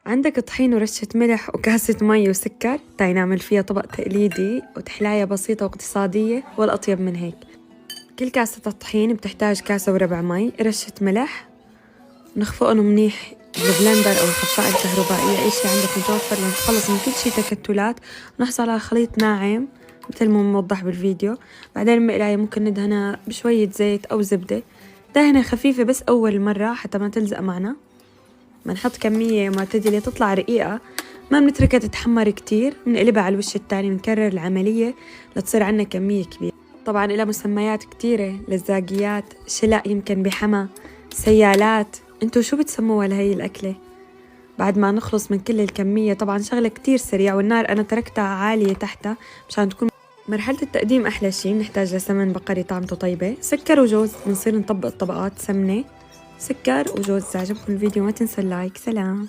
عندك طحين ورشة ملح وكاسة مي وسكر. تعي نعمل فيها طبق تقليدي وتحلاية بسيطة واقتصادية والأطيب من هيك. كل كاسة الطحين بتحتاج كاسة وربع مي، رشة ملح، نخفقهم منيح بالبلندر أو الخفاقة الكهربائية، أي شي عندك متوفر لنتخلص من كل شي تكتلات ونحصل على خليط ناعم مثل ما موضح بالفيديو. بعدين المقلاية ممكن ندهنها بشوية زيت أو زبدة، دهنة خفيفة بس أول مرة حتى ما تلزق معنا. بنحط كمية معتدلة تطلع رقيقة، ما بنتركها تتحمر كتير، بنقلبها على الوش التاني، بنكرر العملية لتصير عنا كمية كبيرة. طبعا إلها مسميات كتيرة، لزاقيات، شلق يمكن بحما، سيالات، انتو شو بتسموها لهي الأكلة؟ بعد ما نخلص من كل الكمية طبعا شغلة كتير سريع، والنار أنا تركتها عالية تحتها مشان تكون مرحلة التقديم أحلى شي. بنحتاج لسمن بقري طعمته طيبة، سكر وجوز، بنصير نطبق الطبقات، سمنة، سكر وجوز. إذا عجبكم الفيديو ما تنسوا اللايك. سلام.